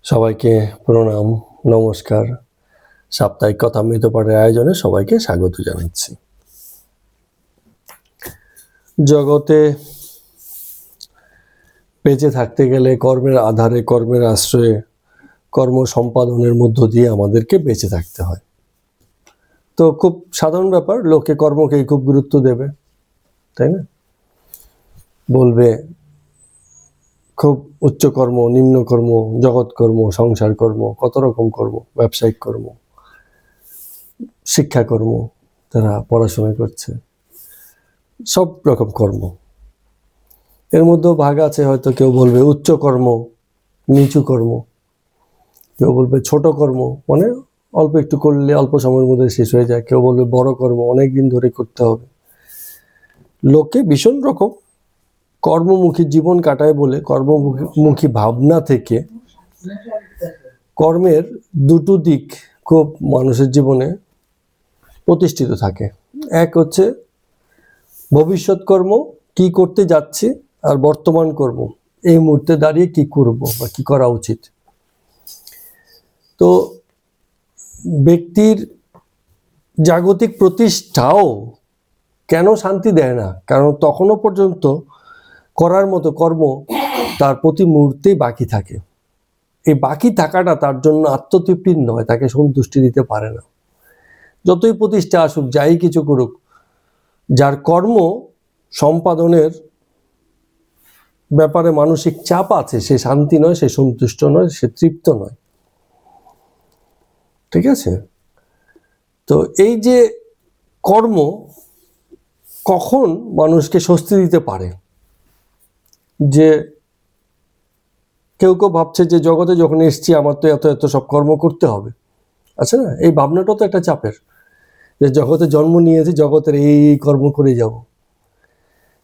সবাইকে প্রণাম, নমস্কার। সাপ্তাহিক কথামৃত পাঠের আয়োজনে সবাইকে স্বাগত জানাচ্ছি। জগতে বেঁচে থাকতে গেলে কর্মের আধারে, কর্মের আশ্রয়ে, কর্ম সম্পাদনের মধ্য দিয়ে আমাদেরকে বেঁচে থাকতে হয়। তো খুব সাধারণ ব্যাপার, লোকে কর্মকেই খুব গুরুত্ব দেবে, তাই না? বলবে খুব উচ্চ কর্ম, নিম্ন কর্ম, জগৎ কর্ম, সংসার কর্ম, কত রকম কর্ম, ব্যবসায়িক কর্ম, শিক্ষাকর্ম, তারা পড়াশোনা করছে, সব রকম কর্ম। এর মধ্যেও ভাগ আছে, হয়তো কেউ বলবে উচ্চ কর্ম, নিচু কর্ম, কেউ বলবে ছোট কর্ম, মানে অল্প একটু করলে অল্প সময়ের মধ্যে শেষ হয়ে যায়, কেউ বলবে বড় কর্ম, অনেক দিন ধরে করতে হবে। লোকে ভীষণ রকম কর্মমুখী জীবন কাটায় বলে কর্মমুখী ভাবনা থেকে কর্মের দুটো দিক খুব মানুষের জীবনে প্রতিষ্ঠিত থাকে। এক হচ্ছে ভবিষ্যৎ কর্ম, কি করতে যাচ্ছি, আর বর্তমান কর্ম, এই মুহূর্তে দাঁড়িয়ে কি করব বা কি করা উচিত। তো ব্যক্তির জাগতিক প্রতিষ্ঠাও কেন শান্তি দেয় না? কারণ তখনও পর্যন্ত করার মতো কর্ম তার প্রতি মুহূর্তেই বাকি থাকে। এই বাকি থাকাটা তার জন্য আত্মতৃপ্তির নয়, তাকে সন্তুষ্টি দিতে পারে না। যতই প্রতিষ্ঠা আসুক, যাই কিছু করুক, যার কর্ম সম্পাদনের ব্যাপারে মানসিক চাপ আছে, সে শান্তি নয়, সে সন্তুষ্ট নয়, সে তৃপ্ত নয়। ঠিক আছে? তো এই যে কর্ম কখন মানুষকে স্বস্তি দিতে পারে, যে কেউ কেউ ভাবছে যে জগতে যখন এসছি আমার তো এত এত সব কর্ম করতে হবে, আছে না? এই ভাবনাটা তো একটা চাপের, যে জগতে জন্ম নিয়েছি, জগতের এই কর্ম করে যাব,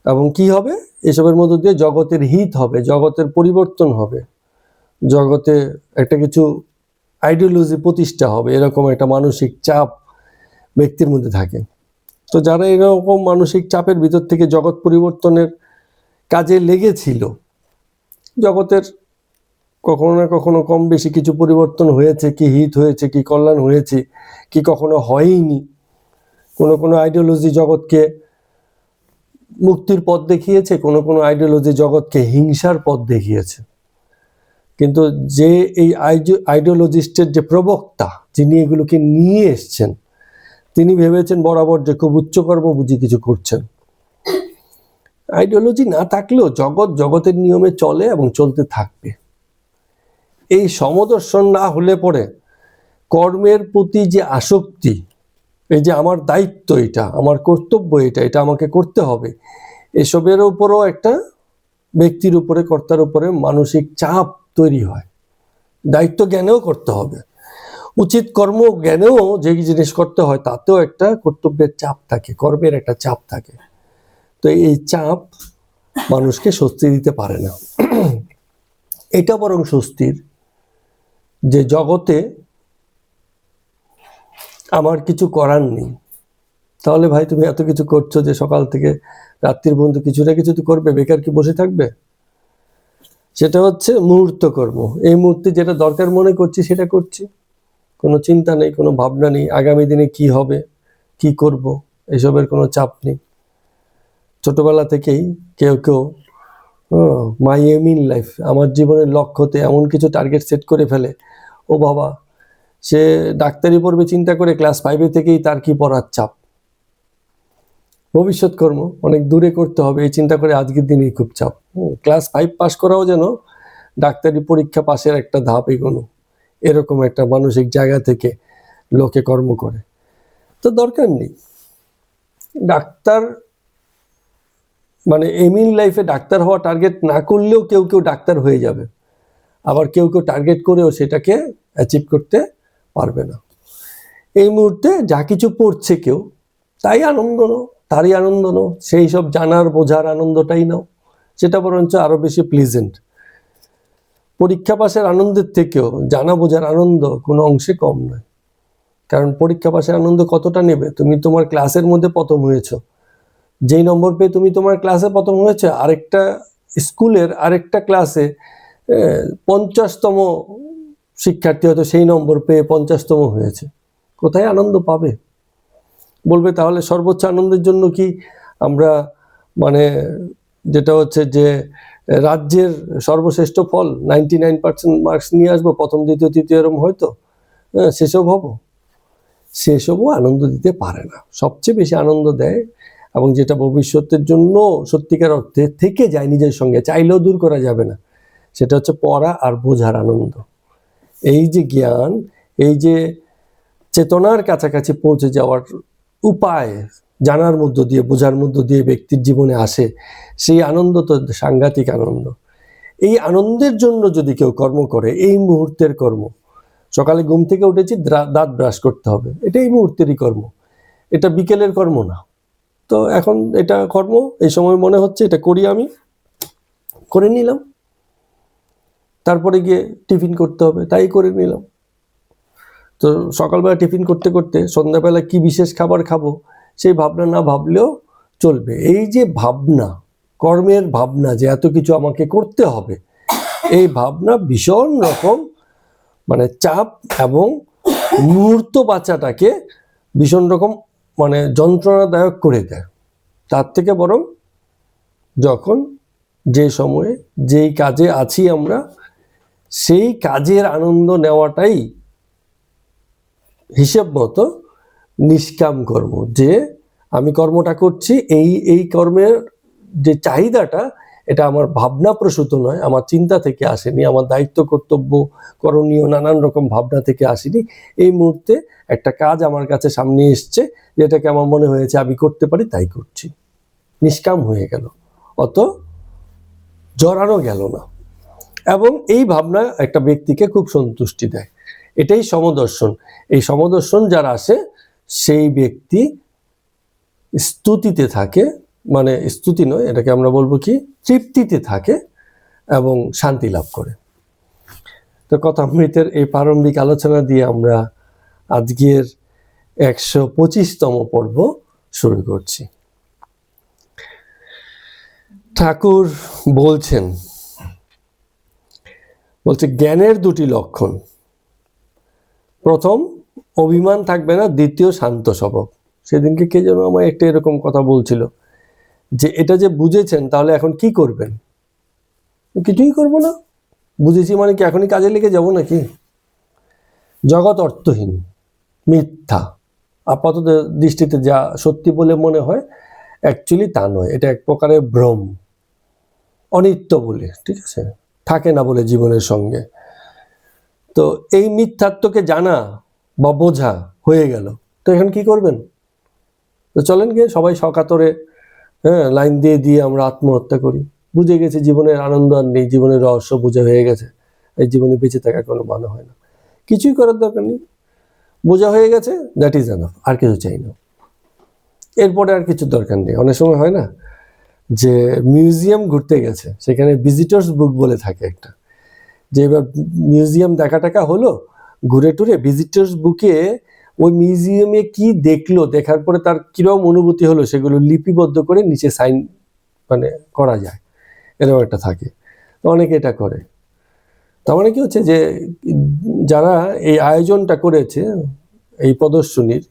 এবং কি হবে, এসবের মধ্য দিয়ে জগতের হিত হবে, জগতের পরিবর্তন হবে, জগতে একটা কিছু আইডিওলজি প্রতিষ্ঠা হবে, এরকম একটা মানসিক চাপ ব্যক্তির মধ্যে থাকে। তো যারা এরকম মানসিক চাপের ভিতর থেকে জগৎ পরিবর্তনের কাজে লেগেছিল, জগতের কখনো না কখনো কম বেশি কিছু পরিবর্তন হয়েছে, কি হিত হয়েছে, কি কল্যাণ হয়েছে, কি কখনো হয়নি। কোনো কোনো আইডিওলজি জগৎকে মুক্তির পথ দেখিয়েছে, কোনো কোনো আইডিওলজি জগৎকে হিংসার পথ দেখিয়েছে। কিন্তু যে এই আইডিওলজিস্টের যে প্রবক্তা, যিনি এগুলোকে নিয়ে এসছেন, তিনি ভেবেছেন বরাবর যে খুব উচ্চকর্ম বুঝি কিছু করছেন। আইডিওলজি না থাকলেও জগৎ জগতের নিয়মে চলে এবং চলতে থাকবে। এই সমদর্শন না হলে পরে কর্মের প্রতি যে আসক্তি, এই যে আমার দায়িত্ব, এটা আমার কর্তব্য, এটা আমাকে করতে হবে, এসবের উপরও একটা ব্যক্তির উপরে, কর্তার উপরে মানসিক চাপ তৈরি হয়। দায়িত্ব জ্ঞানেও করতে হবে, উচিত কর্ম জ্ঞানেও যে জিনিস করতে হয়, তাতেও একটা কর্তব্যের চাপ থাকে, কর্মের একটা চাপ থাকে। তো এই চাপ মানুষকে স্বস্তি দিতে পারে না। এটা বরং স্বস্তির যে জগতে আমার কিছু করার নেই। তাহলে ভাই তুমি এত কিছু করছো, যে সকাল থেকে রাত্রির পর্যন্ত কিছু না কিছু তো করবে, বেকার কি বসে থাকবে? সেটা হচ্ছে মুহূর্ত কর্ম। এই মুহূর্তে যেটা দরকার মনে করছি সেটা করছি, কোনো চিন্তা নেই, কোনো ভাবনা নেই আগামী দিনে কি হবে, কি করব, এসবের কোনো চাপ নেই। ছোটবেলা থেকেই কেউ কেউ মাই এম ইন লাইফ, আমার জীবনের লক্ষ্যতে এমন কিছু টার্গেট সেট করে ফেলে, ও বাবা সে ডাক্তারি পড়বে চিন্তা করে ক্লাস 5 থেকেই তার কি পড়ার চাপ। ভবিষ্যৎ কর্ম অনেক দূরে করতে হবে, এই চিন্তা করে আজকের দিনেই খুব চাপ। ক্লাস 5 পাস করাও যেন ডাক্তারি পরীক্ষা পাশের একটা ধাপ এগোনো, এরকম একটা মানসিক জায়গা থেকে লোকে কর্ম করে। তো দরকার নেই। ডাক্তার মানে এম ইন লাইফে ডাক্তার হওয়া টার্গেট না করলেও কেউ কেউ ডাক্তার হয়ে যাবে, আবার কেউ কেউ টার্গেট করেও সেটাকে অ্যাচিভ করতে পারবে না। এই মুহূর্তে যা কিছু পড়ছে কেউ, তাই আনন্দ নাও, তারই আনন্দ নাও, সেই সব জানার বোঝার আনন্দটাই নাও, সেটা বরঞ্চ আরো বেশি প্লিজেন্ট। পরীক্ষা পাশের আনন্দের থেকেও জানা বোঝার আনন্দ কোনো অংশে কম নয়। কারণ পরীক্ষা পাশের আনন্দ কতটা নেবে? তুমি তোমার ক্লাসের মধ্যে প্রথম হয়েছো, যেই নম্বর পেয়ে তুমি তোমার ক্লাসে প্রথম হয়েছে, আরেকটা স্কুলের আরেকটা ক্লাসে 50তম শিক্ষার্থী হয়তো সেই নম্বর পেয়ে 50তম হয়েছে, কোথায় আনন্দ পাবে? বলবে তাহলে সর্বোচ্চ আনন্দের জন্য কি আমরা মানে যেটা হচ্ছে যে রাজ্যের সর্বশ্রেষ্ঠ ফল 99% মার্কস নিয়ে আসবো, প্রথম দ্বিতীয় তৃতীয় এরম হয়তো, সেসব হবো? সেসবও আনন্দ দিতে পারে না। সবচেয়ে বেশি আনন্দ দেয় এবং যেটা ভবিষ্যতের জন্য সত্যিকার অর্থে থেকে যায় নিজের সঙ্গে, চাইলেও দূর করা যাবে না, সেটা হচ্ছে পড়া আর বোঝার আনন্দ। এই যে জ্ঞান, এই যে চেতনার কাছাকাছি পৌঁছে যাওয়ার উপায় জানার মধ্য দিয়ে, বোঝার মধ্য দিয়ে ব্যক্তির জীবনে আসে, সেই আনন্দ তো সাংঘাতিক আনন্দ। এই আনন্দের জন্য যদি কেউ কর্ম করে, এই মুহূর্তের কর্ম, সকালে ঘুম থেকে উঠেছি দাঁত ব্রাশ করতে হবে, এটা এই মুহূর্তেরই কর্ম, এটা বিকেলের কর্ম না। তো এখন এটা কর্ম, এই সময় মনে হচ্ছে এটা করি, আমি করে নিলাম। তারপরে গিয়ে টিফিন করতে হবে, তাই করে নিলাম। তো সকালবেলা টিফিন করতে করতে সন্ধ্যাবেলা কি বিশেষ খাবার খাবো সেই ভাবনা না ভাবলেও চলবে। এই যে ভাবনা, কর্মের ভাবনা যে এত কিছু আমাকে করতে হবে, এই ভাবনা ভীষণ রকম মানে চাপ এবং মুহূর্ত বাচ্চাটাকে ভীষণ রকম মানে যন্ত্রণাদায়ক করে দেয়। তার থেকে বরং যখন যে সময়ে যেই কাজে আছি আমরা, সেই কাজের আনন্দ নেওয়াটাই হিসেব মতো নিষ্কাম কর্ম। যে আমি কর্মটা করছি, এই কর্মের যে চাহিদাটা, এটা আমার ভাবনা প্রসূত নয়, আমার চিন্তা থেকে আসেনি, আমার দায়িত্ব কর্তব্য করণীয় নানান রকম ভাবনা থেকে আসেনি। এই মুহূর্তে একটা কাজ আমার কাছে সামনে এসছে, যেটাকে আমার মনে হয়েছে আমি করতে পারি, তাই করছি, নিষ্কাম হয়ে গেল, অত জড়ানো গেল না। এবং এই ভাবনা একটা ব্যক্তিকে খুব সন্তুষ্টি দেয়। এটাই সমদর্শন। এই সমদর্শন যার আসে, সেই ব্যক্তি স্তুতিতে থাকে, মানে স্তুতি নয়, এটাকে আমরা বলবো কি, তৃপ্তিতে থাকে এবং শান্তি লাভ করে। তো কথামৃতের এই প্রারম্ভিক আলোচনা দিয়ে আমরা আজকের 125তম পর্ব শুরু করছি। ঠাকুর বলছে জ্ঞানের দুটি লক্ষণ, প্রথম অভিমান থাকবে না, দ্বিতীয় শান্ত স্বভাব। সেদিনকে কে যেন আমায় একটা এরকম কথা বলছিল যে এটা যে বুঝেছেন তাহলে এখন কি করবেন? কিছুই করবো না, বুঝেছি মানে কি এখনই কাজে লেগে যাব নাকি? জগৎ অর্থহীন, মিথ্যা, আপাতত দৃষ্টিতে যা সত্যি বলে মনে হয় অ্যাকচুয়ালি তা নয়, এটা এক প্রকারের ভ্রম, অনিত্য বলে, ঠিক আছে, থাকে না বলে জীবনের সঙ্গে। তো এই মিথ্যাত্বকে জানা বা বোঝা হয়ে গেল, তো এখন কি করবেন? তো চলেন গিয়ে সবাই সকাতরে লাইন দিয়ে দিয়ে আমরা আত্মহত্যা করি। বুঝে গেছি জীবনের আনন্দ আর নেই, জীবনের রহস্য বোঝা হয়ে গেছে, এই জীবনে বেঁচে থাকা কোনো মানে হয় না, কিছুই করার দরকার নেই, বোঝা হয়ে গেছে, দ্যাট ইজ এনাফ, আর কিছু চাই না, এরপরে আর কিছু দরকার নেই। অনেক সময় হয় না যে মিউজিয়াম ঘুরতে গেছে, সেখানে ভিজিটর্স বুক বলে থাকে একটা, যে এবার মিউজিয়াম দেখা টাকা হলো, ঘুরে টুরে ভিজিটর্স বুকে ওই মিউজিয়ামে কি দেখলো, দেখার পরে তার কিরকম অনুভূতি হলো, সেগুলো লিপিবদ্ধ করে নিচে সাইন মানে করা যায়, এরকম একটা থাকে। তো অনেকে এটা করে। তার মানে কি হচ্ছে যে যারা এই আয়োজনটা করেছে এই প্রদর্শনীর,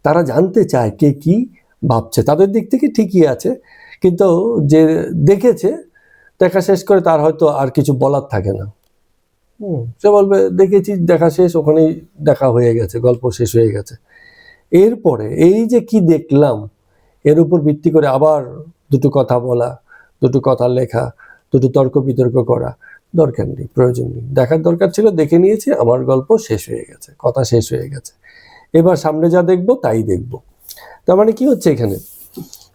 তারা জানতে চায় কে কি ভাবছে। তাদের দিক থেকে ঠিকই আছে, কিন্তু যে দেখেছে, দেখা শেষ করে তার হয়তো আর কিছু বলার থাকে না। সে বলবে দেখেছি, দেখা শেষ, ওখানেই দেখা হয়ে গেছে, গল্প শেষ হয়ে গেছে। এরপরে এই যে কি দেখলাম, এর উপর ভিত্তি করে আবার দুটো কথা বলা, দুটো কথা লেখা, দুটো তর্ক বিতর্ক করা দরকার নেই, প্রয়োজন নেই। দেখার দরকার ছিল, দেখে নিয়েছি, আমার গল্প শেষ হয়ে গেছে, কথা শেষ হয়ে গেছে, এবার সামনে যা দেখবো তাই দেখবো। তার মানে কি হচ্ছে, এখানে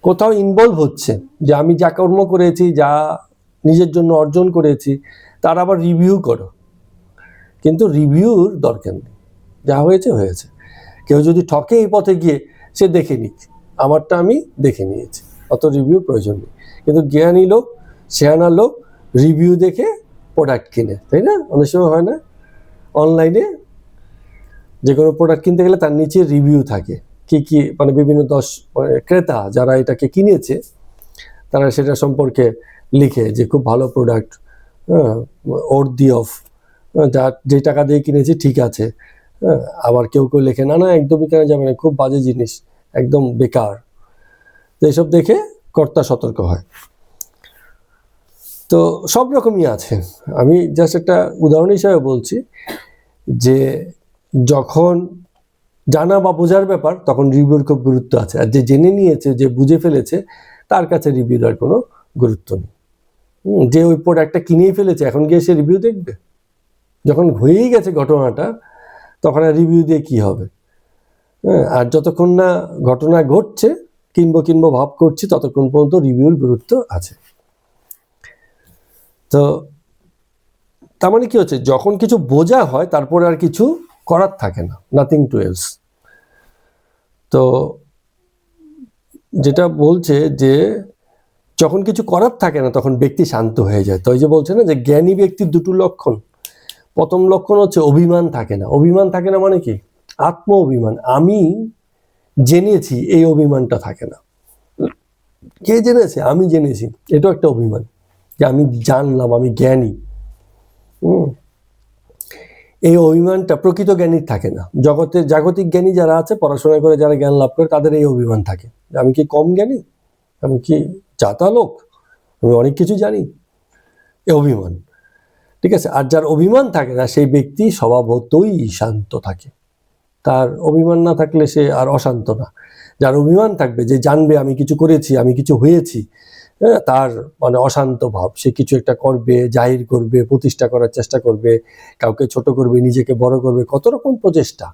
কোথাও ইনভলভ হচ্ছে যে আমি যা কর্ম করেছি, যা নিজের জন্য অর্জন করেছি, তার আবার রিভিউ করো। কিন্তু রিভিউর দরকার নেই, যা হয়েছে হয়েছে। কেউ যদি ঠকে এই পথে গিয়ে, সে দেখে নিক, আমারটা আমি দেখে নিয়েছি, অত রিভিউ প্রয়োজন নেই। কিন্তু জ্ঞানী লোক, শেয়ানা লোক রিভিউ দেখে প্রোডাক্ট কিনে, তাই না? অনেক সময় হয় না, অনলাইনে যে কোনো প্রোডাক্ট কিনতে গেলে তার নিচে রিভিউ থাকে, কি কি মানে বিভিন্ন ক্রেতা যারা এটাকে কিনেছে, তারা সেটা সম্পর্কে লিখে যে খুব ভালো প্রোডাক্ট, ওর্দি অফ যে টাকা দিয়ে কিনেছি ঠিক আছে। হ্যাঁ, আবার কেউ কেউ লেখে না না একদমই কেনা যাবে না, খুব বাজে জিনিস, একদম বেকার। তো এসব দেখে কর্তা সতর্ক হয়। তো সব রকমই আছে। আমি জাস্ট একটা উদাহরণ হিসাবে বলছি যে যখন জানা বা বোঝার ব্যাপার তখন রিভিউর খুব গুরুত্ব আছে, আর যে জেনে নিয়েছে, যে বুঝে ফেলেছে, তার কাছে রিভিউর আর কোনো গুরুত্ব নেই। যে ওই প্রোডাক্টটা কিনেই ফেলেছে এখন গিয়ে সে রিভিউ দেখবে? যখন হয়েই গেছে ঘটনাটা তখন আর রিভিউ দিয়ে কি হবে? হ্যাঁ, আর যতক্ষণ না ঘটনা ঘটছে, কিনবো ভাব করছি, ততক্ষণ পর্যন্ত রিভিউর গুরুত্ব আছে। তো তার মানে কি হচ্ছে, যখন কিছু বোঝা হয় তারপরে আর কিছু করার থাকে না, নাথিং টু এলস। তো যেটা বলছে যে যখন কিছু করার থাকে না তখন ব্যক্তি শান্ত হয়ে যায়। তো এই যে বলছে না যে জ্ঞানী ব্যক্তির দুটো লক্ষণ, প্রথম লক্ষণ হচ্ছে অভিমান থাকে না। অভিমান থাকে না মানে কি? আত্ম অভিমান, আমি জেনেছি, এই অভিমানটা থাকে না। কে জেনেছে? আমি জেনেছি, এটাও একটা অভিমান, যে আমি জানলাম, আমি জ্ঞানী। এই অভিমানটা প্রকৃত জ্ঞানীর থাকে না। জাগতিক জ্ঞানী যারা আছে, পড়াশোনা করে যারা জ্ঞান লাভ করে, তাদের এই অভিমান থাকে, আমি কি কম জ্ঞানী, আমি কি জাতা লোক, আমি অনেক কিছু জানি, এই অভিমান। ঠিক আছে? আর যার অভিমান থাকে না সেই ব্যক্তি স্বভাবতই শান্ত থাকে। তার অভিমান না থাকলে সে আর অশান্ত না। যার অভিমান থাকবে, যে জানবে আমি কিছু করেছি, আমি কিছু হয়েছি, হ্যাঁ, তার মানে অশান্ত ভাব, সে কিছু একটা করবে, জাহির করবে, প্রতিষ্ঠা করার চেষ্টা করবে, কাউকে ছোট করবে, নিজেকে বড় করবে, কত রকম প্রচেষ্টা।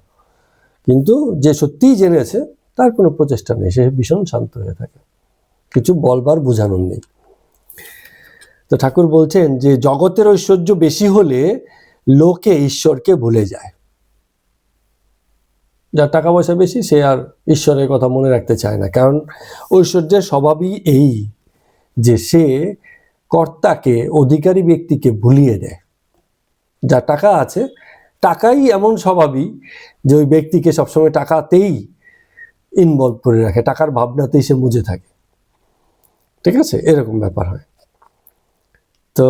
কিন্তু যে সত্যিই জেনেছে তার কোনো প্রচেষ্টা নেই, সে ভীষণ শান্ত হয়ে থাকে, কিছু বলবার বোঝানোর নেই। তো ঠাকুর বলছেন যে জগতের ঐশ্বর্য বেশি হলে লোকে ঈশ্বরকে ভুলে যায়। যার টাকা পয়সা বেশি সে আর ঈশ্বরের কথা মনে রাখতে চায় না, কারণ ঐশ্বর্যের স্বভাবই এই যে সে কর্তাকে, অধিকারী ব্যক্তিকে ভুলিয়ে দেয়। যার টাকা আছে, টাকাই এমন স্বভাবই যে ওই ব্যক্তিকে সবসময় টাকাতেই ইনভলভ করে রাখে, টাকার ভাবনাতেই সে মুজে থাকে। ঠিক আছে? এরকম ব্যাপার হয়। তো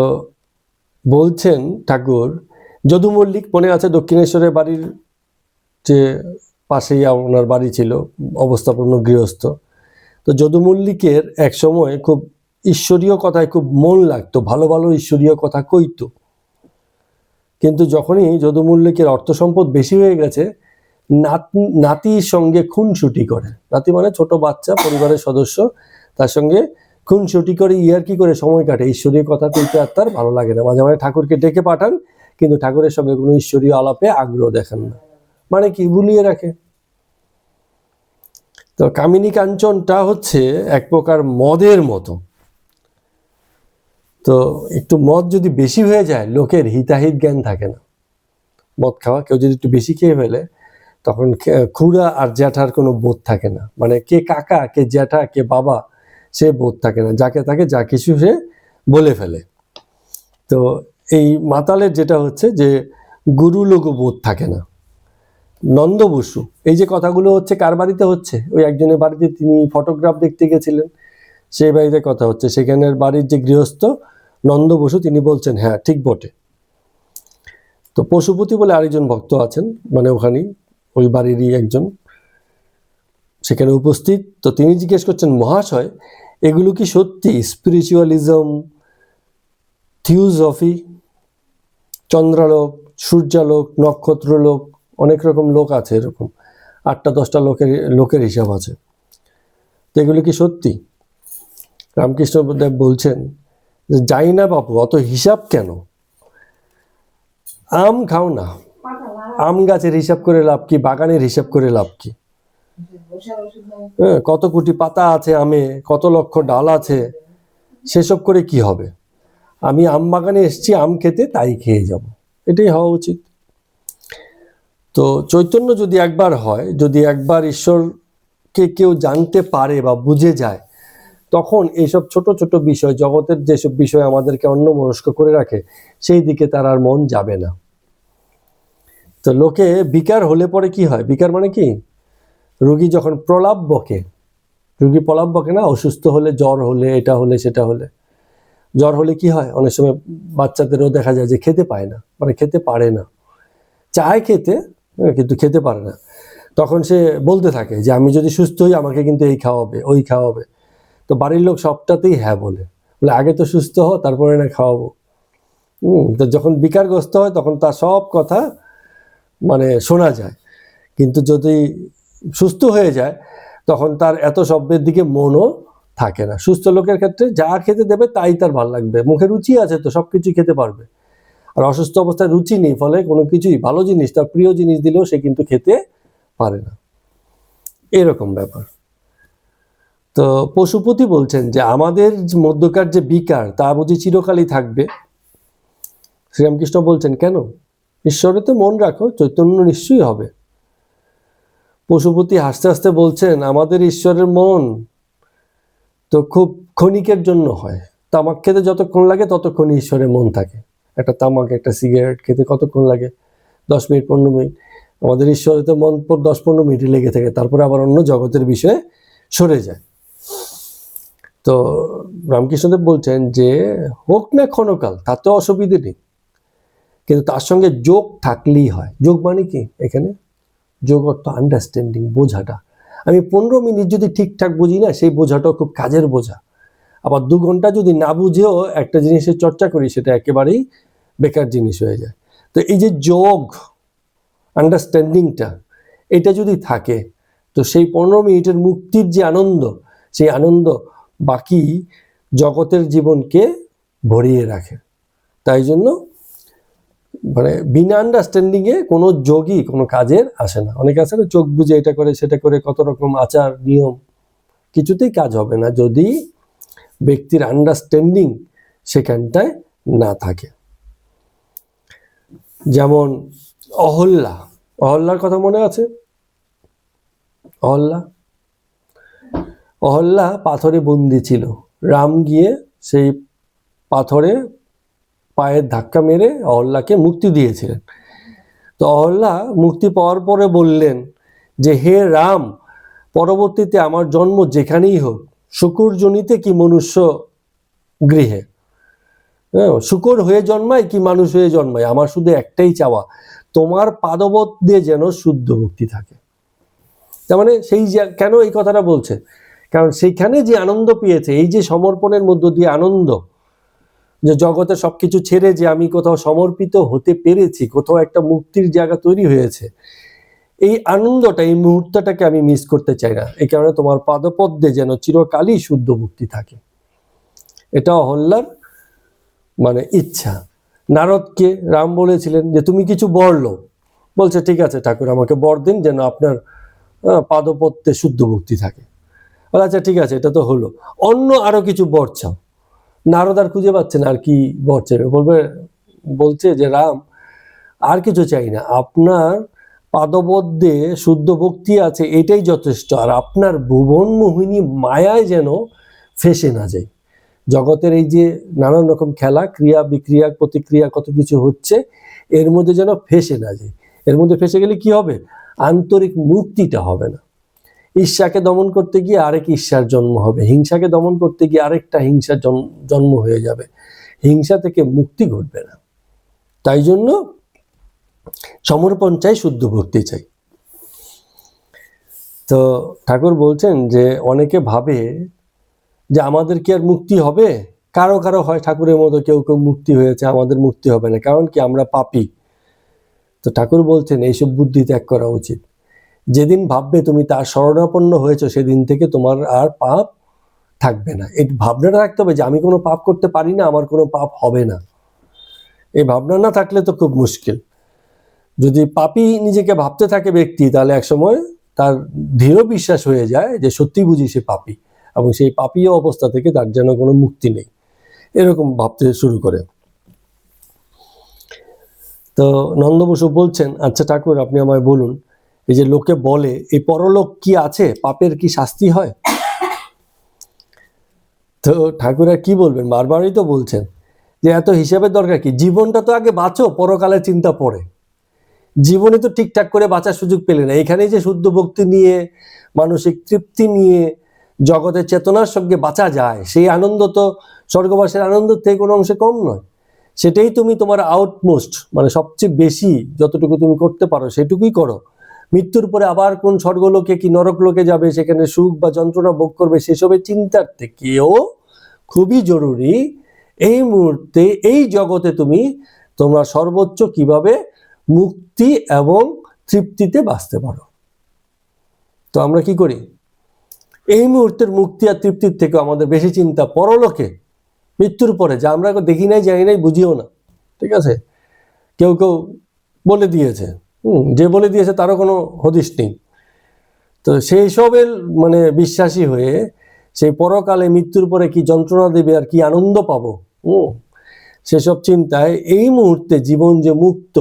বলছেন ঠাকুর, যদু মল্লিক মনে আছে, দক্ষিণেশ্বরের বাড়ির যে পাশেই ওনার বাড়ি ছিল, অবস্থাপন্ন গৃহস্থ। তো যদু মল্লিকের এক সময় খুব ঈশ্বরীয় কথায় খুব মন লাগতো, ভালো ভালো ঈশ্বরীয় কথা কইতো। কিন্তু যখনই যদু মল্লিকের অর্থ সম্পদ বেশি হয়ে গেছে, নাতির সঙ্গে খুনসুটি করে। নাতি মানে ছোট বাচ্চা, পরিবারের সদস্য, তার সঙ্গে খুনসুটি করে, ইয়ার্কি করে সময় কাটে। ঈশ্বরীয় কথা কইতে আর তার ভালো লাগে না। মাঝে মাঝে ঠাকুরকে ডেকে পাঠান, কিন্তু ঠাকুরের সঙ্গে কোনো ঈশ্বরীয় আলাপে আগ্রহ দেখান না, মানে কি ভুলিয়ে রাখে। তো কামিনী কাঞ্চনটা হচ্ছে এক প্রকার মদের মতো। তো একটু মদ যদি বেশি হয়ে যায়, লোকের হিতাহিত জ্ঞান থাকে না। মদ খাওয়া কেউ যদি একটু বেশি খেয়ে ফেলে, তখন খুড়া আর জ্যাঠার কোনো বোধ থাকে না, মানে কে কাকা, কে জ্যাঠা, কে বাবা, সে বোধ থাকে না। যাকে তাকে যা কিছু সে বলে ফেলে। তো এই মাতালের যেটা হচ্ছে যে গুরু লোক বোধ থাকে না। নন্দ বসু, এই যে কথাগুলো হচ্ছে কার বাড়িতে হচ্ছে? ওই একজনের বাড়িতে, তিনি ফটোগ্রাফ দেখতে গেছিলেন, সেই বাড়িতে কথা হচ্ছে। সেখানের বাড়ির যে গৃহস্থ নন্দ বসু, তিনি বলছেন হ্যাঁ ঠিক বটে। তো পশুপতি বলে আরেকজন ভক্ত আছেন, মানে ওখানেই ওই বাড়িরই একজন সেখানে উপস্থিত। তো তিনি জিজ্ঞেস করছেন, মহাশয় এগুলো কি সত্যি স্পিরিচুয়ালিজম, থিওসফি? চন্দ্রালোক, সূর্যালোক, নক্ষত্রলোক, অনেক রকম লোক আছে, এরকম 8-10টা লোকের হিসাব আছে। তো এগুলো কি সত্যি? রামকৃষ্ণদেব বলছেন যে যাই না বাপু, অত হিসাব কেন? আম খাও না, আম গাছের হিসাব করে লাভ কি, বাগানের হিসাব করে লাভ কি? কত কোটি পাতা আছে আমে, কত লক্ষ ডাল আছে, সেসব করে কি হবে? আমি আম বাগানে এসেছি আম খেতে, তাই খেয়ে যাব, এটাই হওয়া উচিত। তো চৈতন্য যদি একবার হয়, যদি একবার ঈশ্বরকে কেউ জানতে পারে বা বুঝে যায়, তখন এইসব ছোট ছোট বিষয়, জগতের যেসব বিষয় আমাদেরকে অন্যমনস্ক করে রাখে, সেই দিকে তার আর মন যাবে না। তো লোকে বিকার হলে পরে কি হয়? বিকার মানে কি? রোগী যখন প্রলাপ বকে, রোগী প্রলাপ বকে না, অসুস্থ হলে, জ্বর হলে, এটা হলে সেটা হলে, জ্বর হলে কি হয়, অনেক সময় বাচ্চাদেরও দেখা যায় যে খেতে পায় না, মানে খেতে পারে না, চায় খেতে কিন্তু খেতে পারে না। তখন সে বলতে থাকে যে আমি যদি সুস্থ হই আমাকে কিন্তু এই খাওয়াবে, ওই খাওয়াবে। তো বাড়ির লোক সবটাতেই হ্যাঁ বলে আগে তো সুস্থ হও তারপরে না খাওয়াবো। তো যখন বিকারগ্রস্ত হয় তখন তার সব কথা মানে শোনা যায়, কিন্তু যদি সুস্থ হয়ে যায় তখন তার এত শব্দের দিকে মনও থাকে না। সুস্থ লোকের ক্ষেত্রে যা খেতে দেবে তাই তার ভালো লাগবে, মুখে রুচি আছে তো সবকিছু খেতে পারবে। আর অসুস্থ অবস্থায় রুচি নেই, ফলে কোনো কিছুই ভালো জিনিস, তার প্রিয় জিনিস দিলেও সে কিন্তু খেতে পারে না, এরকম ব্যাপার। তো পশুপতি বলছেন যে আমাদের মধ্যকার যে বিকার তা বুঝি চিরকালই থাকবে? শ্রীরামকৃষ্ণ বলছেন কেন, ঈশ্বরেতে মন রাখো, চৈতন্য নিশ্চয়ই হবে। পশুপতি হাসতে হাসতে বলছেন আমাদের ঈশ্বরের মন তো খুব ক্ষণিকের জন্য হয়। তামাক খেতে যতক্ষণ লাগে ততক্ষণই ঈশ্বরের মন থাকে। একটা তামাক, একটা সিগারেট খেতে কতক্ষণ লাগে? 10 মিনিট, 15 মিনিট। আমাদের ঈশ্বরের তো মন 10-15 মিনিট লেগে থাকে, তারপরে আবার অন্য জগতের বিষয়ে সরে যায়। তো রামকৃষ্ণদেব বলছেন যে হোক না ক্ষণকাল, তাতেও অসুবিধে নেই, কিন্তু তার সঙ্গে যোগ থাকলেই হয়। যোগ মানে কি? এখানে যোগ অর্থ আন্ডারস্ট্যান্ডিং, বোঝাটা। আমি 15 মিনিট যদি ঠিকঠাক বুঝি না, সেই বোঝাটাও খুব কাজের বোঝা। আবার 2 ঘন্টা যদি না বুঝেও একটা জিনিসের চর্চা করি, সেটা একেবারেই বেকার জিনিস হয়ে যায়। তো এই যে যোগ, আন্ডারস্ট্যান্ডিংটা, এটা যদি থাকে তো সেই 15 মিনিটের মুক্তির যে আনন্দ, সেই আনন্দ বাকি জগতের জীবনকে ভরিয়ে রাখে। তাই জন্য মানে বিনা আন্ডারস্ট্যান্ডিংয়ে কোনো যোগই কোনো কাজের আসে না। অনেকে আছে না, চোখ বুঝে এটা করে সেটা করে, কত রকম আচার নিয়ম, কিছুতেই কাজ হবে না যদি ব্যক্তির আন্ডারস্ট্যান্ডিং সেখানটায় না থাকে। যেমন অহল্যার কথা মনে আছে? অহল্যা পাথরে বন্দি ছিল, রাম গিয়ে সেই পাথরে পায়ের ধাক্কা মেরে অহল্যাকে মুক্তি দিয়েছিলেন। তো অহল্যা মুক্তি পাওয়ার পরে বললেন যে হে রাম, পরবর্তীতে আমার জন্ম যেখানেই হোক, শুকুর জনিতে কি মনুষ্য গৃহে, শুকর হয়ে জন্মায় কি মানুষ হয়ে জন্মায়, আমার শুধু একটাই চাওয়া, তোমার পাদবদ্ধে যেন শুদ্ধ ভক্তি থাকে। তার মানে সেই কেন এই কথাটা বলছে, কারণ সেইখানে যে আনন্দ পেয়েছে, এই যে সমর্পণের মধ্য দিয়ে আনন্দ, যে জগতে সবকিছু ছেড়ে যে আমি কোথাও সমর্পিত হতে পেরেছি, কোথাও একটা মুক্তির জায়গা তৈরি হয়েছে, এই আনন্দটা, এই মুহূর্তটাকে আমি মিস করতে চাই না। এই কারণে তোমার পাদপদ্মে যেন চিরকালই শুদ্ধ মুক্তি থাকে। এটা অহল্যার মানে ইচ্ছা। নারদকে রাম বলেছিলেন যে তুমি কিছু বর লো, বলছে ঠিক আছে ঠাকুর, আমাকে বর দিন যেন আপনার পাদপদ্মে শুদ্ধ ভক্তি থাকে। আচ্ছা ঠিক আছে, এটা তো হলো, অন্য আরো কিছু বর চাও। নারদ আর খুঁজে পাচ্ছে না আর কি বর চাইবে, বলছে যে রাম, আর কিছু চাই না, আপনার পাদপদ্মে শুদ্ধ ভক্তি আছে, এটাই যথেষ্ট। আর আপনার ভুবন মোহিনী মায়ায় যেন ফেসে না যায়। জগতের এই যে নানান রকম খেলা, ক্রিয়া বিক্রিয়া প্রতিক্রিয়া কত কিছু হচ্ছে, এর মধ্যে যেন ফেসে না যায়। এর মধ্যে ফেসে গেলে কি হবে? আন্তরিক মুক্তিটা হবে না। ঈর্ষাকে দমন করতে গিয়ে আরেক ঈর্ষার জন্ম হবে, হিংসাকে দমন করতে গিয়ে আরেকটা হিংসার জন্ম হয়ে যাবে, হিংসা থেকে মুক্তি ঘটবে না। তাই জন্য সমর্পণ চাই, শুদ্ধ ভক্তি চাই। তো ঠাকুর বলছেন যে অনেকে ভাবে যে আমাদের কি আর মুক্তি হবে? কারো কারো হয়, ঠাকুরের মতো কেউ কেউ মুক্তি হয়েছে, আমাদের মুক্তি হবে না, কারণ কি আমরা পাপী। তো ঠাকুর বলছেন এইসব বুদ্ধি ত্যাগ করা উচিত। যেদিন ভাববে তুমি তার শরণাপন্ন হয়েছে, সেদিন থেকে তোমার আর পাপ থাকবে না। এই ভাবনাটা রাখতে হবে যে আমি কোনো পাপ করতে পারি না, আমার কোনো পাপ হবে না। এই ভাবনা না থাকলে তো খুব মুশকিল। যদি পাপী নিজেকে ভাবতে থাকে ব্যক্তি, তাহলে একসময় তার দৃঢ় বিশ্বাস হয়ে যায় যে সত্যি বুঝি সে পাপী, এবং সেই পাপীয় অবস্থা থেকে তার যেন কোনো মুক্তি নেই, এরকম ভাবতে শুরু করে। তো নন্দ বসু বলছেন, আচ্ছা ঠাকুর আপনি আমায় বলুন, এই যে লোকে বলে এই পরলোক কি আছে, পাপের কি শাস্তি হয়? তো ঠাকুর আর কি বলবেন, বারবারই তো বলছেন যে এত হিসাবের দরকার কি, জীবনটা তো আগে বাঁচো, পরকালের চিন্তা পড়ে। জীবনে তো ঠিকঠাক করে বাঁচার সুযোগ পেলে না, এখানেই যে শুদ্ধ ভক্তি নিয়ে, মানসিক তৃপ্তি নিয়ে জগতের চেতনার সঙ্গে বাঁচা যায়, সেই আনন্দ তো স্বর্গবাসের আনন্দের থেকে কোনো অংশে কম নয়। সেটাই তুমি তোমার আউটমোস্ট, মানে সবচেয়ে বেশি যতটুকু তুমি করতে পারো সেটুকুই করো। মৃত্যুর পরে আবার কোন স্বর্গলোকে কি নরকলোকে যাবে, সেখানে সুখ বা যন্ত্রণা ভোগ করবে, সেসবের চিন্তার থেকেও খুবই জরুরি এই মুহূর্তে এই জগতে তুমি তোমরা সর্বোচ্চ কিভাবে মুক্তি এবং তৃপ্তিতে বাঁচতে পারো। তো আমরা কি করি, এই মুহূর্তের মুক্তি আর তৃপ্তির থেকে আমাদের বেশি চিন্তা পরলোকে, মৃত্যুর পরে, যা আমরা দেখি নাই, জানি নাই, বুঝিও না। ঠিক আছে, কেউ কেউ বলে দিয়েছে, যে বলে দিয়েছে তারও কোনো হদিস নেই। তো সেই সবের মানে বিশ্বাসী হয়ে সেই পরকালে মৃত্যুর পরে কি যন্ত্রণা দেবে আর কি আনন্দ পাবো, সেসব চিন্তায় এই মুহূর্তে জীবন যে মুক্ত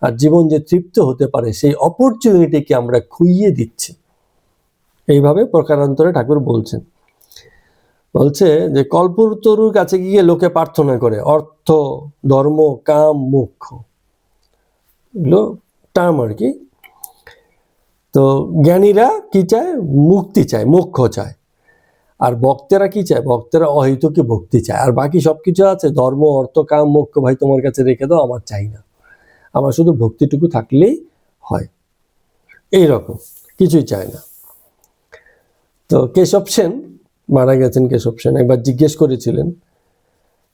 আর জীবন যে তৃপ্ত হতে পারে সেই অপরচুনিটিকে আমরা খুইয়ে দিচ্ছি। এইভাবে প্রকারান্তরে ঠাকুর বলছেন। বলছে যে কল্পতরুর কাছে গিয়ে লোকে প্রার্থনা করে অর্থ, ধর্ম, কাম, মোক্ষ, এগুলো টার্ম আর কি। তো জ্ঞানীরা কি চায়, মুক্তি চায়, মোক্ষ চায়। আর ভক্তেরা কি চায়, ভক্তেরা অহেতুকী ভক্তি চায়। আর বাকি সবকিছু আছে, ধর্ম, অর্থ, কাম, মোক্ষ, ভাই তোমার কাছে রেখে দাও, আমার চাই না, আমার শুধু ভক্তিটুকু থাকলেই হয়, এইরকম কিছুই চায় না। তো কেশব সেন, মারা গেছেন কেশব সেন, একবার জিজ্ঞেস করেছিলেন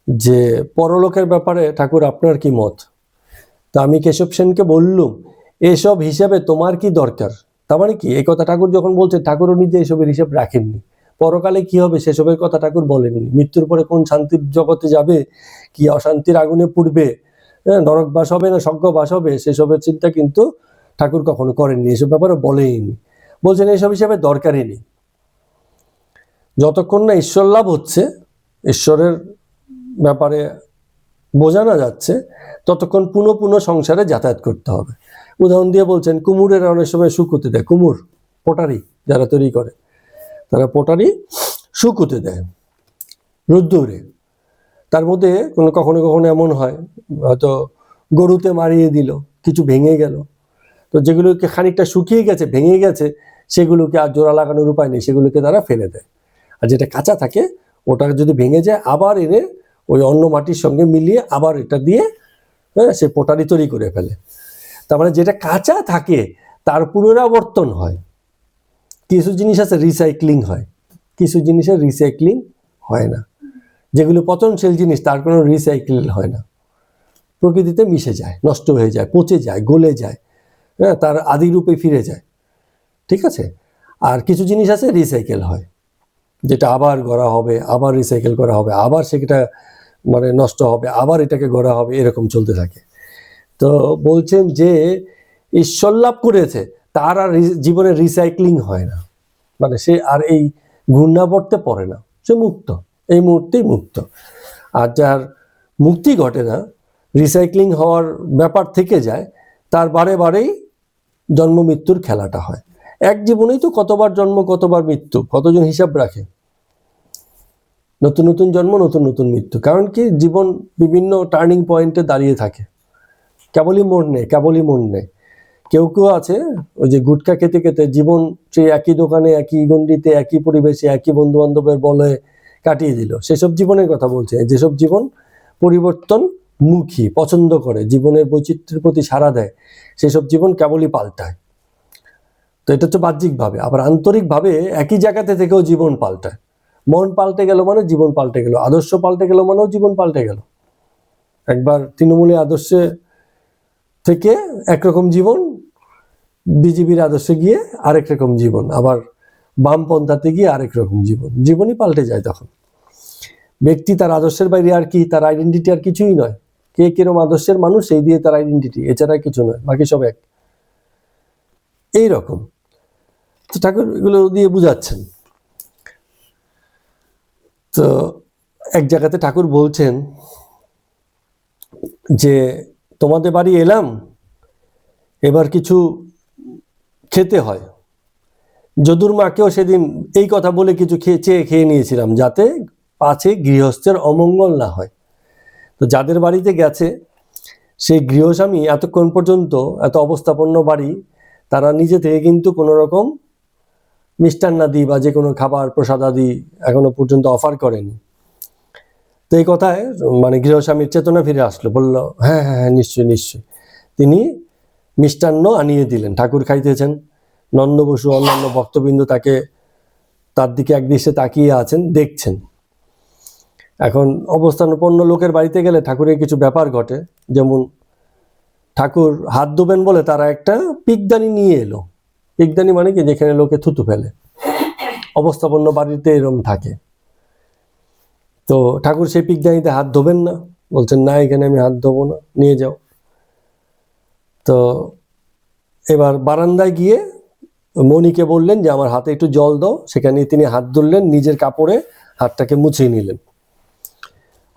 যে পরলোকের ব্যাপারে ঠাকুর আপনার কি মত। তা আমি কেশব সেনকে বললুম, এসব হিসাবে তোমার কি দরকার। তার মানে কি, এই কথা ঠাকুর যখন বলছেন, ঠাকুরও নিজে এসবের হিসাব রাখেননি। পরকালে কি হবে সেসবের কথা ঠাকুর বলেননি। মৃত্যুর পরে কোন শান্তির জগতে যাবে, কি অশান্তির আগুনে পুড়বে, নরক বাস হবে না স্বর্গ বাস হবে, সেসবের চিন্তা কিন্তু ঠাকুর কখনো করেননি, এসব ব্যাপারে বলেইনি। বলছেন এসব হিসাবে দরকারই নেই। যতক্ষণ না ঈশ্বর লাভ হচ্ছে, ঈশ্বরের ব্যাপারে বোঝানো যাচ্ছে, ততক্ষণ পুনঃ পুনঃ সংসারে যাতায়াত করতে হবে। উদাহরণ দিয়ে বলছেন, কুমুরের অনেক সময় শুকুতে দেয়, কুমুর পোটারি যারা তৈরি করে, তারা পোটারি শুকুতে দেয় রোদ্দুরে। তার মধ্যে কখনো কখনো এমন হয়, হয়তো গরুতে মারিয়ে দিল, কিছু ভেঙে গেল, তো যেগুলোকে খানিকটা শুকিয়ে গেছে, ভেঙে গেছে, সেগুলোকে আর জোড়া লাগানোর উপায় নেই, সেগুলোকে তারা ফেলে দেয়। আর যেটা কাঁচা থাকে, ওটা যদি ভেঙে যায়, আবার এনে ওই অন্য মাটির সঙ্গে মিলিয়ে আবার এটা দিয়ে সে পোটারি তৈরি করে ফেলে। তার মানে যেটা কাঁচা থাকে তার পুনরাবর্তন হয়। কিছু জিনিস আছে রিসাইক্লিং হয়, কিছু জিনিসের রিসাইক্লিং হয় না। যেগুলো পচনশীল জিনিস তার কোনো রিসাইকেল হয় না, প্রকৃতিতে মিশে যায়, নষ্ট হয়ে যায়, পচে যায়, গলে যায়, তার আদি রূপে ফিরে যায়। ঠিক আছে। আর কিছু জিনিস আছে রিসাইকেল হয়, যেটা আবার গড়া হবে, আবার রিসাইকেল করা হবে, আবার সেটা মানে নষ্ট হবে, আবার এটাকে গড়া হবে, এরকম চলতে থাকে। তো বলছেন যে ঈশ্বর লাভ করেছে তার আর জীবনে রিসাইক্লিং হয় না, মানে সে আর এই ঘূর্ণাবর্তে পড়ে না, সে মুক্ত, এই মুহূর্তেই মুক্ত। আর যার মুক্তি ঘটে না, রিসাইক্লিং হওয়ার ব্যাপার থেকে যায়, তার বারে বারেই জন্ম মৃত্যুর খেলাটা হয়। এক জীবনেই তো কতবার জন্ম, কতবার মৃত্যু, কতজন হিসাব রাখে। নতুন নতুন জন্ম, নতুন নতুন মৃত্যু। কারণ কি, জীবন বিভিন্ন টার্নিং পয়েন্টে দাঁড়িয়ে থাকে, কেবলই মোড় নেয়, কেবলই মোড় নেয়। কেউ কেউ আছে ওই যে গুটখা খেতে খেতে জীবন সেই একই দোকানে, একই গণ্ডিতে, একই পরিবেশে, একই বন্ধু বান্ধবের বলে কাটিয়ে দিল, সেসব জীবনের কথা বলছে। যেসব জীবন পরিবর্তন মুখী, পছন্দ করে, জীবনের বৈচিত্র্যের প্রতি সাড়া দেয়, সেসব জীবন কেবলই পাল্টায়। তো এটা হচ্ছে বাহ্যিকভাবে। আবার আন্তরিকভাবে একই জায়গাতে থেকেও জীবন পাল্টায়। মন পাল্টে গেল মানে জীবন পাল্টে গেল, আদর্শ পাল্টে গেল মানেও জীবন পাল্টে গেল। একবার তৃণমূলী আদর্শে থেকে একরকম জীবন, বিজেপির আদর্শে গিয়ে আরেক রকম জীবন, আবার বামপন্থাতে গিয়ে আরেক রকম জীবন, জীবনই পাল্টে যায়। তখন ব্যক্তি তার আদর্শের বাইরে আর কি, তার আইডেন্টিটি আর কিছুই নয়। কে কিরম আদর্শের মানুষ, সেই দিয়ে তার আইডেন্টিটি, এছাড়া কিছু নয়, বাকি সব এক। এইরকম তো ঠাকুর এগুলো দিয়ে বুঝাচ্ছেন। তো এক জায়গাতে ঠাকুর বলছেন যে তোমাদের বাড়ি এলাম, এবার কিছু খেতে হয়। যদুর মাকেও সেদিন এই কথা বলে কিছু খেয়ে নিয়েছিলাম, যাতে পাছে গৃহস্থের অমঙ্গল না হয়। তো যাদের বাড়িতে গেছে, সেই গৃহস্বামী এতক্ষণ পর্যন্ত, এত অবস্থাপন্ন বাড়ি, তারা নিজে থেকে কিন্তু কোনো রকম মিষ্টান্নাদি বা যে কোনো খাবার প্রসাদাদি এখনো পর্যন্ত অফার করেনি। তো এই কথায় মানে গৃহস্বামীর চেতনা ফিরে আসলো, বলল হ্যাঁ হ্যাঁ হ্যাঁ নিশ্চয়ই নিশ্চয়ই। তিনি মিষ্টান্ন আনিয়ে দিলেন, ঠাকুর খাইতেছেন, নন্দ বসু অন্যান্য ভক্তবৃন্দ তার দিকে একদৃষ্টে তাকিয়ে আছেন, দেখছেন। এখন অবস্থানপন্ন লোকের বাড়িতে গেলে ঠাকুরের কিছু ব্যাপার ঘটে, যেমন ঠাকুর হাত ধোবেন বলে তারা একটা পিকদানি নিয়ে এলো। পিকদানি মানে কি, যেখানে লোকে থুতু ফেলে, অবস্থাপন্ন বাড়িতে এরম থাকে। তো ঠাকুর সেই পিকদানিতে হাত ধোবেন না, বলছেন না এখানে আমি হাত ধোবো না, নিয়ে যাও। তো এবার বারান্দায় গিয়ে মণিকে বললেন যে আমার হাতে একটু জল দাও, সেখানে তিনি হাত ধরলেন, নিজের কাপড়ে হাতটাকে মুছিয়ে নিলেন।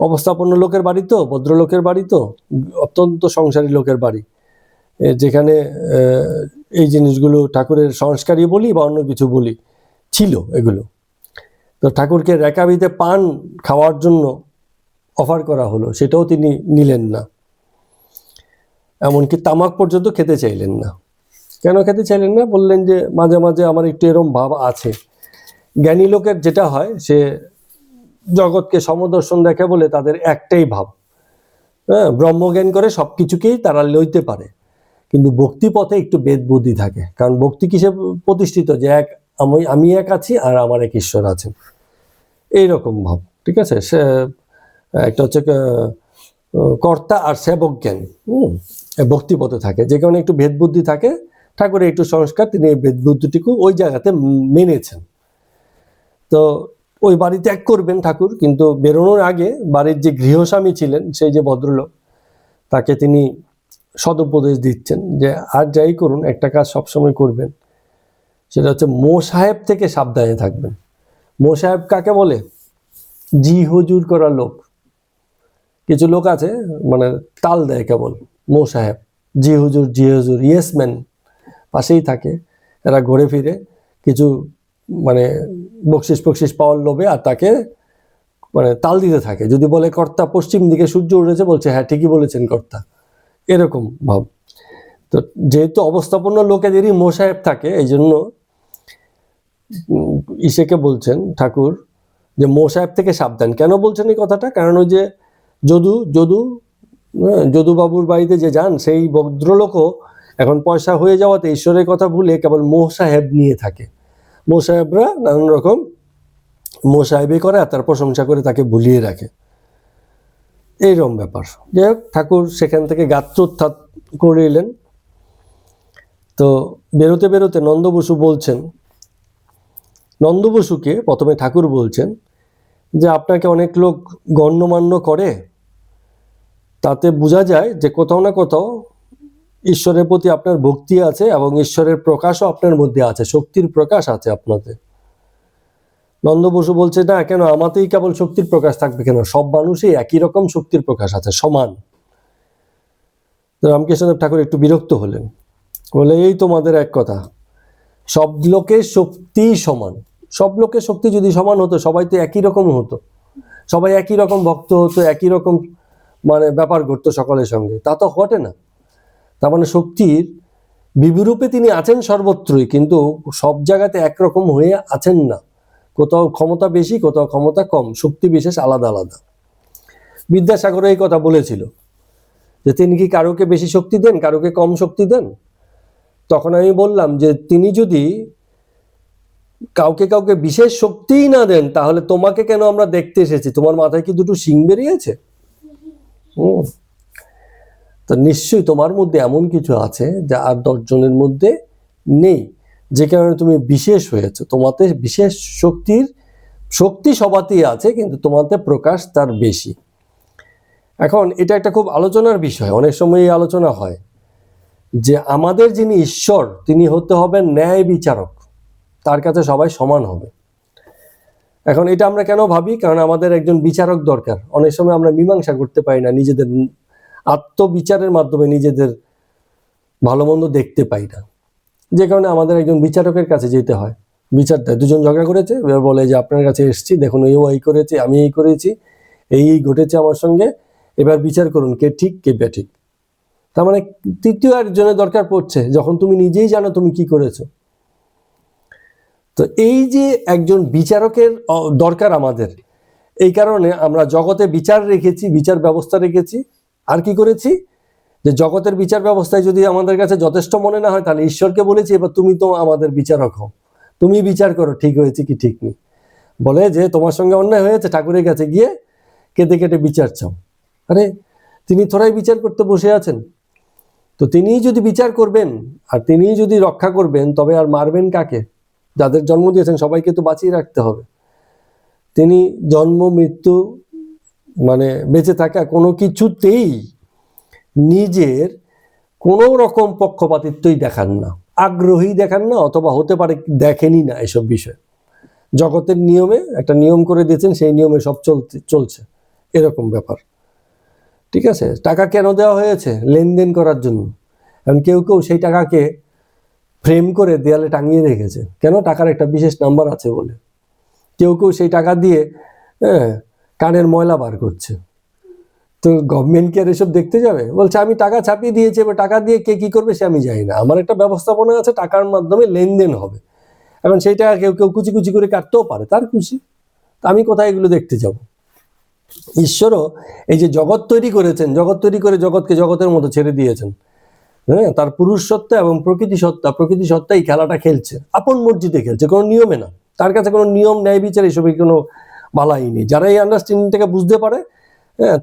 অবস্থাপন্ন লোকের বাড়ি তো, ভদ্রলোকের বাড়ি তো, অত্যন্ত সংসারী লোকের বাড়ি, যেখানে এই জিনিসগুলো ঠাকুরের সংস্কারই বলি বা অন্য কিছু বলি ছিল এগুলো। তো ঠাকুরকে রেকাবিতে পান খাওয়ার জন্য অফার করা হলো, সেটাও তিনি নিলেন না। এমনকি তামাক পর্যন্ত খেতে চাইলেন না। কেন খেতে চাইলেন না? বললেন যে মাঝে মাঝে আমার একটু এরম ভাব আছে। জ্ঞানী লোকের যেটা হয়, সে জগৎকে সমদর্শন দেখে বলে তাদের একটাই ভাব, হ্যাঁ, ব্রহ্মজ্ঞান করে সব কিছুকেই তারা লইতে পারে। কিন্তু ভক্তি পথে একটু বেদ বুদ্ধি থাকে, কারণ ভক্তি কিসে প্রতিষ্ঠিত, যে আমি এক আছি আর আমার এক ঈশ্বর আছেন, এইরকম ভাব। ঠিক আছে, সে একটা হচ্ছে কর্তা আর সেবক জ্ঞান, ভক্তি পথে থাকে, যে কারণে একটু ভেদ বুদ্ধি থাকে। ঠাকুরের একটু সংস্কার, তিনি এই ভেদ বুদ্ধিটুকু ওই জায়গাতে মেনেছেন। তো ওই বাড়ি ত্যাগ করবেন ঠাকুর, কিন্তু বেরোনোর আগে বাড়ির যে গৃহস্বামী ছিলেন, সেই যে ভদ্রলোক, তাকে তিনি সদুপদেশ দিচ্ছেন যে আর যাই করুন একটা কাজ সবসময় করবেন, সেটা হচ্ছে মো সাহেব থেকে সাবধানে থাকবেন। মো সাহেব কাকে বলে? জি হুজুর করা লোক। কিছু লোক আছে মানে তাল দেয় কেবল, মো সাহেব, জি হুজুর, জি হুজুর, ইয়েস ম্যান, পাশেই থাকে। এরা ঘুরে ফিরে কিছু মানে বকশিস পাওয়ার লোভে আর তাকে মানে তাল দিতে থাকে। যদি বলে কর্তা পশ্চিম দিকে সূর্য উঠেছে, বলছে হ্যাঁ ঠিকই বলেছেন কর্তা, এরকম ভাব। তো যেহেতু অবস্থাপন্ন লোকেদেরই মো সাহেব থাকে, এই জন্য ইসেকে বলছেন ঠাকুর যে মো সাহেব থেকে সাবধান। কেন বলছেন এই কথাটা? কারণ ওই যে যদুবাবুর বাড়িতে যে যান, সেই ভদ্রলোকও এখন পয়সা হয়ে যাওয়াতে ঈশ্বরের কথা ভুলে কেবল মো সাহেব নিয়ে থাকে। মো সাহেবরা নানান রকম মো সাহেবই করে আর তার প্রশংসা করে তাকে ভুলিয়ে রাখে, এইরকম ব্যাপার। যাই হোক, ঠাকুর সেখান থেকে গাত্রোত্থান করে এলেন। তো বেরোতে বেরোতে নন্দ বসু বলছেন, নন্দ বসুকে প্রথমে ঠাকুর বলছেন যে আপনাকে অনেক লোক গণ্যমান্য করে, তাতে বোঝা যায় যে কোথাও না কোথাও ঈশ্বরের প্রতি আপনার ভক্তি আছে এবং ঈশ্বরের প্রকাশও আপনার মধ্যে আছে, শক্তির প্রকাশ আছে আপনাদের। নন্দ বসু বলছে না, কেন আমাতেই কেবল শক্তির প্রকাশ থাকবে কেন? সব মানুষই একই রকম শক্তির প্রকাশ আছে, সমান। রামকৃষ্ণদেব ঠাকুর একটু বিরক্ত হলেন, বলে এই তোমাদের এক কথা, সব লোকের শক্তি সমান। সব লোকের শক্তি যদি সমান হতো, সবাই তো একই রকম হতো, সবাই একই রকম ভক্ত হতো, একই রকম মানে ব্যাপার ঘটতো সকলের সঙ্গে। তা তো ঘটে না। তার মানে শক্তির বিবিরূপে তিনি আছেন সর্বত্রই, কিন্তু সব জায়গাতে একরকম হয়ে আছেন না। কোথাও ক্ষমতা বেশি, কোথাও ক্ষমতা কম, শক্তি বিশেষ আলাদা আলাদা। বিদ্যাসাগর এই কথা বলেছিল যে তিনি কি কারোকে বেশি শক্তি দেন, কারোকে কম শক্তি দেন? তখন আমি বললাম যে তিনি যদি কাউকে কাউকে বিশেষ শক্তিই না দেন, তাহলে তোমাকে কেন আমরা দেখতে এসেছি? তোমার মাথায় কি দুটো শিং বেরিয়েছে? তো নিশ্চয়ই তোমার মধ্যে এমন কিছু আছে যা আর 10 জনের মধ্যে নেই, যে কারণে তুমি বিশেষ হয়েছে। তোমাতে বিশেষ শক্তি সবাতেই আছে, কিন্তু তোমাতে প্রকাশ তার বেশি। এখন এটা একটা খুব আলোচনার বিষয়, অনেক সময় এই আলোচনা হয় যে আমাদের যিনি ঈশ্বর, তিনি হতে হবেন ন্যায় বিচারক, তার কাছে সবাই সমান হবে। এখন এটা আমরা কেন ভাবি? কারণ আমাদের একজন বিচারক দরকার। অনেক সময় আমরা মীমাংসা করতে পারি না, নিজেদের আত্মবিচারের মাধ্যমে নিজেদের ভালো মন্দ দেখতে পাই না, যে কারণে আমাদের একজন বিচারকের কাছে যেতে হয়। বিচার দেয়, দুজন ঝগড়া করেছে, এবার বলে যে আপনার কাছে এসছি, দেখুন এই করেছে, আমি এই করেছি, এই ঘটেছে আমার সঙ্গে, এবার বিচার করুন কে ঠিক কে বেঠিক। তার মানে তৃতীয় একজনের দরকার পড়ছে, যখন তুমি নিজেই জানো তুমি কি করেছো। তো এই যে একজন বিচারকের দরকার আমাদের, এই কারণে আমরা জগতে বিচার রেখেছি, বিচার ব্যবস্থা রেখেছি। আর কি করেছি, যে জগতের বিচার ব্যবস্থায় যদি আমাদের কাছে যথেষ্ট মনে না হয়, তাহলে ঈশ্বরকে বলেছি এবার তুমি তো আমাদের বিচারক হও, তুমি বিচার করো ঠিক হয়েছে কি ঠিক নেই। বলে যে তোমার সঙ্গে অন্যায় হয়েছে, ঠাকুরের কাছে গিয়ে কেটে কেটে বিচার চাও। আরে তিনি থোড়াই বিচার করতে বসে আছেন, তো তিনিই যদি বিচার করবেন আর তিনিই যদি রক্ষা করবেন, তবে আর মারবেন কাকে? যাদের জন্ম দিয়েছেন সবাইকে তো বাঁচিয়ে রাখতে হবে। তিনি জন্ম মৃত্যু মানে বেঁচে থাকা কোনো কিছুতেই নিজের কোনো রকম পক্ষপাতিত্বই দেখান না, আগ্রহী দেখান না, অথবা হতে পারে দেখেনি না এসব বিষয়। জগতের নিয়মে একটা নিয়ম করে দিয়েছেন, সেই নিয়মে সব চলছে, এরকম ব্যাপার। ঠিক আছে, টাকা কেন দেওয়া হয়েছে? লেনদেন করার জন্য। কারণ কেউ কেউ সেই টাকাকে ফ্রেম করে দেয়ালে টাঙিয়ে রেখেছে, কেন? টাকার একটা বিশেষ নাম্বার আছে বলে। কেউ কেউ সেই টাকা দিয়ে কানের ময়লা বার করছে। তো গভর্নমেন্ট কি আর এসব দেখতে যাবে? বলছে আমি টাকা ছাপিয়ে দিয়েছি, এবার টাকা দিয়ে কে কি করবে সে আমি জানি না, আমার একটা ব্যবস্থাপনা আছে, টাকার মাধ্যমে লেনদেন হবে। এখন সেই টাকা কেউ কেউ কুচি কুচি করে কাটতেও পারে, তার খুশি। আমি কোথায় এগুলো দেখতে যাব? ঈশ্বরও এই যে জগৎ তৈরি করেছেন, জগৎ তৈরি করে জগৎকে জগতের মতো ছেড়ে দিয়েছেন। তার পুরুষ সত্তা এবং প্রকৃতি সত্তা এই খেলাটা খেলছে, আপন মর্জিতে খেলছে, কোনো নিয়মে না। তার কাছে কোনো নিয়ম, ন্যায়, বিচার এসবের কোনো বালাই নেই। যারা এই আন্ডারস্ট্যান্ডিংটাকে বুঝতে পারে,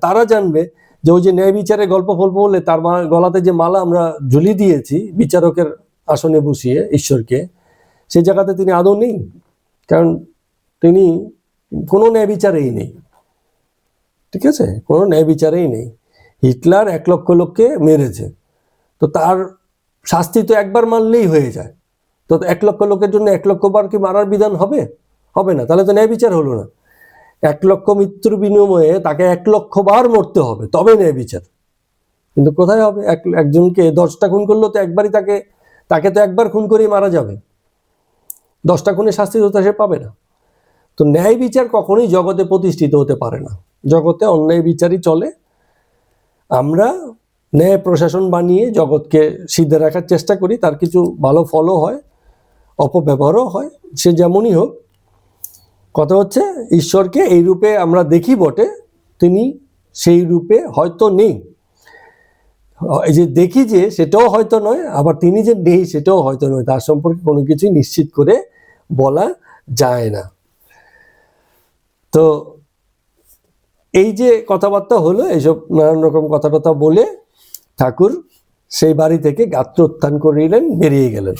তারা জানবে যে ওই যে ন্যায় বিচারের গল্প বললে তার গলাতে যে মালা আমরা ঝুলিয়ে দিয়েছি বিচারকের আসনে বসিয়ে ঈশ্বরকে, সেই জায়গাতে তিনি আদৌ নেই। কারণ তিনি কোনো ন্যায় বিচারেই নেই। ঠিক আছে, কোনো ন্যায় বিচারেই নেই। হিটলার 1 লক্ষ লোককে মেরেছে, তো তার শাস্তি তো একবার মারলেই হয়ে যায়। তো 1 লক্ষ লোকের জন্য 1 লক্ষ বার কি মারার বিধান হবে? হবে না, তাহলে তো ন্যায় বিচার হলো না। 1 লক্ষ মৃত্যুর বিনিময়ে তাকে 1 লক্ষ বার মরতে হবে, তবে ন্যায় বিচার। কিন্তু কোথায় হবে? একজনকে 10টা খুন করলো তো একবারই তাকে তো একবার খুন করেই মারা যাবে, 10টা খুনের শাস্তি তো সে পাবে না। তো ন্যায় বিচার কখনোই জগতে প্রতিষ্ঠিত হতে পারে না। জগতে অন্যায় বিচারই চলে। আমরা ন্যায় প্রশাসন বানিয়ে জগৎকে সিদ্ধে রাখার চেষ্টা করি, তার কিছু ভালো ফলও হয়, অপব্যবহারও হয়, সে যেমনই হোক। কথা হচ্ছে ঈশ্বরকে এই রূপে আমরা দেখি বটে, তিনি সেই রূপে হয়তো নেই। এই যে দেখি যে সেটাও হয়তো নয়, আবার তিনি যে নেই সেটাও হয়তো নয়। তার সম্পর্কে কোনো কিছুই নিশ্চিত করে বলা যায় না। তো এই যে কথাবার্তা হলো, এইসব নানান রকম কথা বলে ঠাকুর সেই বাড়ি থেকে গাত্রোত্থান করিলেন, বেরিয়ে গেলেন।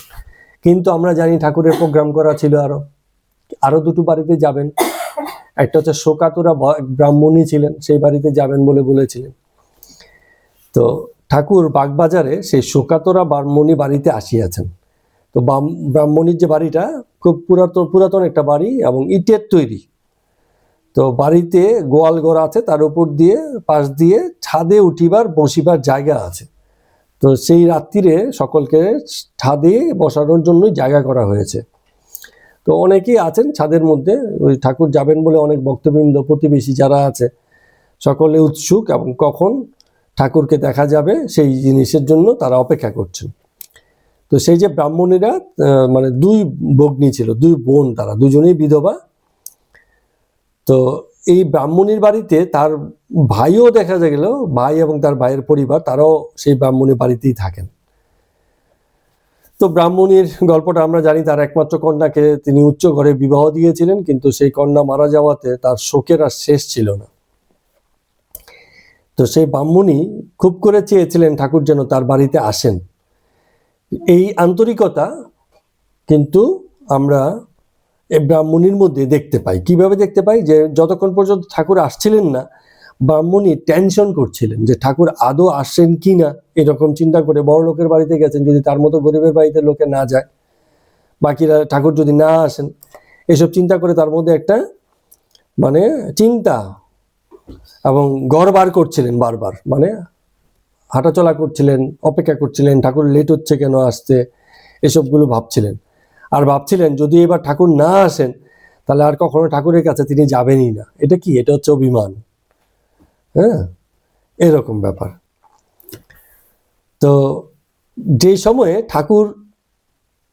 কিন্তু আমরা জানি ঠাকুরের প্রোগ্রাম করা ছিল আরো 2টো বাড়িতে যাবেন। একটা হচ্ছে শোকাতুরা ব্রাহ্মণী ছিলেন, সেই বাড়িতে যাবেন বলে বলেছিলেন। তো ঠাকুর বাগবাজারে সেই শোকাতুরা ব্রাহ্মণী বাড়িতে আসিয়াছেন। তো ব্রাহ্মণীর যে বাড়িটা খুব পুরাতন একটা বাড়ি এবং ইটের তৈরি। তো বাড়িতে গোয়াল ঘর আছে, তার উপর দিয়ে পাশ দিয়ে ছাদে উঠিবার বসিবার জায়গা আছে। তো সেই রাত্রিরে সকলকে ছাদে বসানোর জন্যই জায়গা করা হয়েছে। তো অনেকেই আছেন ছাদের মধ্যে, ওই ঠাকুর যাবেন বলে অনেক ভক্তবৃন্দ, প্রতিবেশী যারা আছে সকলে উৎসুক, এবং কখন ঠাকুরকে দেখা যাবে সেই জিনিসের জন্য তারা অপেক্ষা করছেন। তো সেই যে ব্রাহ্মণীরা মানে 2 ভগ্নী ছিল, 2 বোন, তারা দুজনেই বিধবা। তো এই ব্রাহ্মণীর বাড়িতে তার ভাইও দেখা গেল, ভাই এবং তার ভাইয়ের পরিবার, তারাও সেই ব্রাহ্মণীর বাড়িতেই থাকেন। তো ব্রাহ্মণীর গল্পটা আমরা জানি, তার একমাত্র কন্যাকে তিনি উচ্চ ঘরে বিবাহ দিয়েছিলেন, কিন্তু সেই কন্যা মারা যাওয়াতে তার শোকের আর শেষ ছিল না। তো সেই ব্রাহ্মণী খুব করে চেয়েছিলেন ঠাকুর যেন তার বাড়িতে আসেন। এই আন্তরিকতা কিন্তু আমরা এই ব্রাহ্মণীর মধ্যে দেখতে পাই। কিভাবে দেখতে পাই? যে যতক্ষণ পর্যন্ত ঠাকুর আসছিলেন না, ব্রাহ্মণী টেনশন করছিলেন যে ঠাকুর আদৌ আসছেন কি না, এরকম চিন্তা করে। বড় লোকের বাড়িতে গেছেন, যদি তার মতো গরিবের বাড়িতে লোকে না যায়, বাকিরা ঠাকুর যদি না আসেন, এসব চিন্তা করে তার মধ্যে একটা মানে চিন্তা এবং গড় বার করছিলেন বারবার, মানে হাঁটাচলা করছিলেন, অপেক্ষা করছিলেন, ঠাকুর লেট হচ্ছে কেন আসতে, এসবগুলো ভাবছিলেন। আর ভাবছিলেন যদি এবার ঠাকুর না আসেন তাহলে আর কখনো ঠাকুরের কাছে তিনি যাবেনই না। এটা কি? এটা হচ্ছে অভিমান। এরকম ব্যাপার। তো যে সময়ে ঠাকুর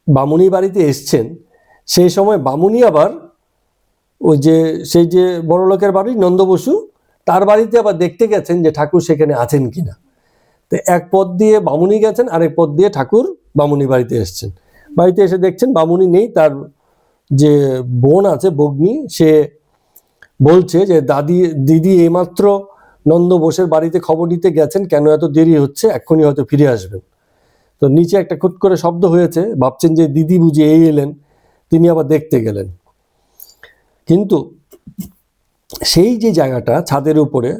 বামুনি বাড়িতে এসছেন, সেই সময় বামুনি আবার ওই যে সেই যে বড় লোকের বাড়ি নন্দ বসু, তার বাড়িতে আবার দেখতে গেছেন যে ঠাকুর সেখানে আছেন কিনা। তো এক পথ দিয়ে বামুনি গেছেন, আরেক পথ দিয়ে ঠাকুর বামুনি বাড়িতে এসছেন। বাড়িতে এসে দেখছেন বামুনি নেই, তার যে বোন আছে ভগ্নী, সে বলছে যে দিদি এইমাত্র নন্দ বোসের বাড়িতে খবর নিতে গেছেন, কেন এত দেরি হচ্ছে, এক্ষুনি হয়তো ফিরে আসবেন। তো নিচে একটা খুট করে শব্দ হয়েছে, ভাবছেন যে দিদি বুঝি এই এলেন, তিনি আবার দেখতে গেলেন। কিন্তু সেই যে জায়গাটা ছাদের উপরে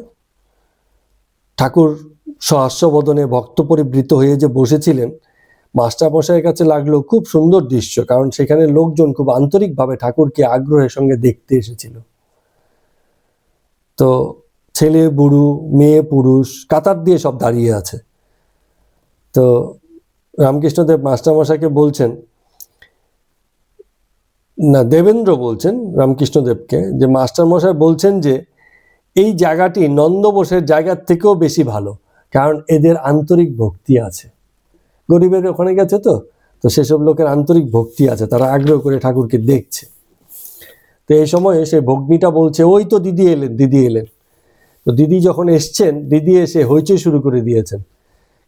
ঠাকুর সহাস্যবদনে ভক্ত পরিবৃত হয়ে যে বসেছিলেন, মাস্টারমশাইয়ের কাছে লাগলো খুব সুন্দর দৃশ্য, কারণ সেখানে লোকজন খুব আন্তরিকভাবে ঠাকুরকে আগ্রহের সঙ্গে দেখতে এসেছিল। তো ছেলে বুড়ো মেয়ে পুরুষ কাতার দিয়ে সব দাঁড়িয়ে আছে। তো রামকৃষ্ণদেব মাস্টারমশাইকে বলছেন, না দেবেন্দ্র বলছেন রামকৃষ্ণদেবকে, যে মাস্টারমশাই বলছেন যে এই জায়গাটি নন্দ বোসের জায়গার থেকেও বেশি ভালো, কারণ এদের আন্তরিক ভক্তি আছে। গরিবের ওখানে গেছে তো তো সেসব লোকের আন্তরিক ভক্তি আছে, তারা আগ্রহ করে ঠাকুরকে দেখছে। তো এই সময় সেই ভগ্নীটা বলছে, ওই তো দিদি এলেন, দিদি এলেন। তো দিদি যখন এসছেন, দিদি এসে হইচই শুরু করে দিয়েছেন।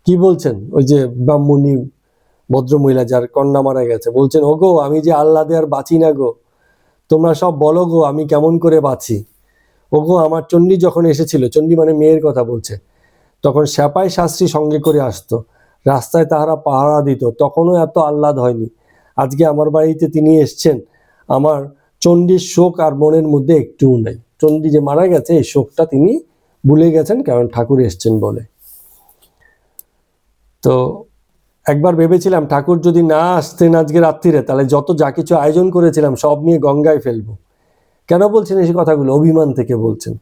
কি বলছেন? ওই যে ব্রাহ্মণী ভদ্রমহিলা যার কন্যা মারা গেছে, বলছেন, ওগো আমি যে আহ্লাদে আর বাঁচি না গো, তোমরা সব বলো গো আমি কেমন করে বাঁচি। ওগো আমার চণ্ডী যখন এসেছিল, চণ্ডী মানে মেয়ের কথা বলছে, তখন শ্যাপাই শাস্ত্রী সঙ্গে করে আসতো, রাস্তায় তাহারা পাহারা দিত, তখনও এত আহ্লাদ হয়নি। আজকে আমার বাড়িতে তিনি এসছেন, আমার চণ্ডীর শোক আর মনের মধ্যে একটুও নেই। চণ্ডী যে মারা গেছে এই শোকটা তিনি ভুলে গেছেন, কারণ ঠাকুর এসছেন বলে। তো একবার ভেবেছিলাম ঠাকুর যদি না আসতেন আজকে রাত্রিরে, তাহলে যত যা কিছু আয়োজন করেছিলাম সব নিয়ে গঙ্গায় ফেলবো। কেন বলছেন এই কথাগুলো? অভিমান থেকে বলছেন,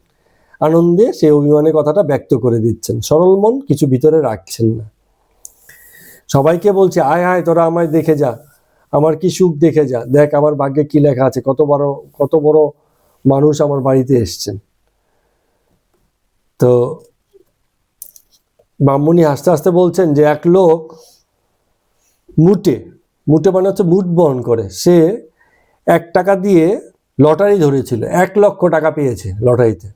আনন্দে সেই অভিমানের কথাটা ব্যক্ত করে দিচ্ছেন, সরল মন, কিছু ভিতরে রাখছেন না। সবাইকে বলছে, আয় আয় তোরা আমায় দেখে যা, আমার কি সুখ দেখে যা, দেখ আমার ভাগ্যে কি লেখা আছে, কত বড় মানুষ আমার বাড়িতে এসছেন। তো ব্রাহ্মণী হাসতে হাসতে বলছেন যে এক লোক মুটে মানে হচ্ছে মুঠ বহন করে, সে 1 টাকা দিয়ে লটারি ধরেছিল, 1 লক্ষ টাকা পেয়েছে লটারিতে।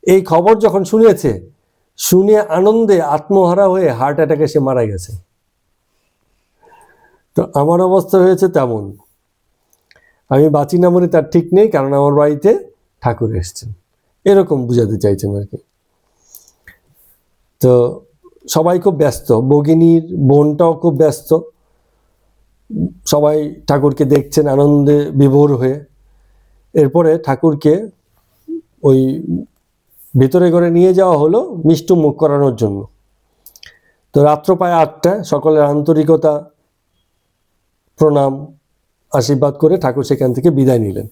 এই খবর যখন শুনে আনন্দে আত্মহারা হয়ে হার্ট অ্যাটাকে সে মারা গেছে। তো আমার অবস্থা হয়েছে তেমন, আমি বাঁচি না মরে তার ঠিক নেই, কারণ আমার বাড়িতে ঠাকুর এসছেন, এরকম বুঝাতে চাইছেন আর কি। তো সবাই খুব ব্যস্ত, ভগিনীর বোনটাও খুব ব্যস্ত, সবাই ঠাকুরকে দেখছেন আনন্দে বিভোর হয়ে। এরপরে ঠাকুরকে ওই ভিতরে করে নিয়ে যাওয়া হলো মিষ্ট মুখ করানোর জন্য। তো রাত্র প্রায় 8টা, সকলের আন্তরিকতা প্রণাম আশীর্বাদ করে ঠাকুর সেখান থেকে বিদায় নিলেন।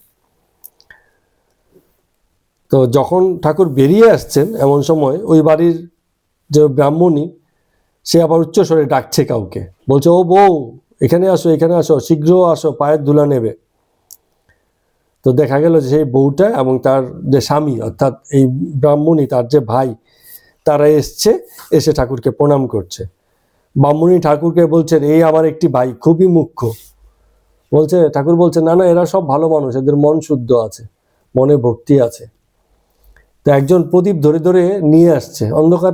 তো যখন ঠাকুর বেরিয়ে আসছেন, এমন সময় ওই বাড়ির যে ব্রাহ্মণী, সে আবার উচ্চস্বরে ডাকছে কাউকে, বলছে, ও বউ এখানে আসো, এখানে আসো, শীঘ্র আসো, পায়ের ধুলা নেবে। তো দেখা গেল যে সেই বউটা এবং তার যে স্বামী, অর্থাৎ এই ব্রাহ্মণী তার যে ভাই, তারা এসে ঠাকুরকে প্রণাম করছে। ব্রাহ্মণী ঠাকুরকে বলছেন, এই আমার একটি ভাই, খুবই মুখ্য। ঠাকুর বলছে, না না, এরা সব ভালো মানুষ, এদের মন শুদ্ধ আছে, মনে ভক্তি আছে। তো একজন প্রদীপ ধরে ধরে নিয়ে আসছে, অন্ধকার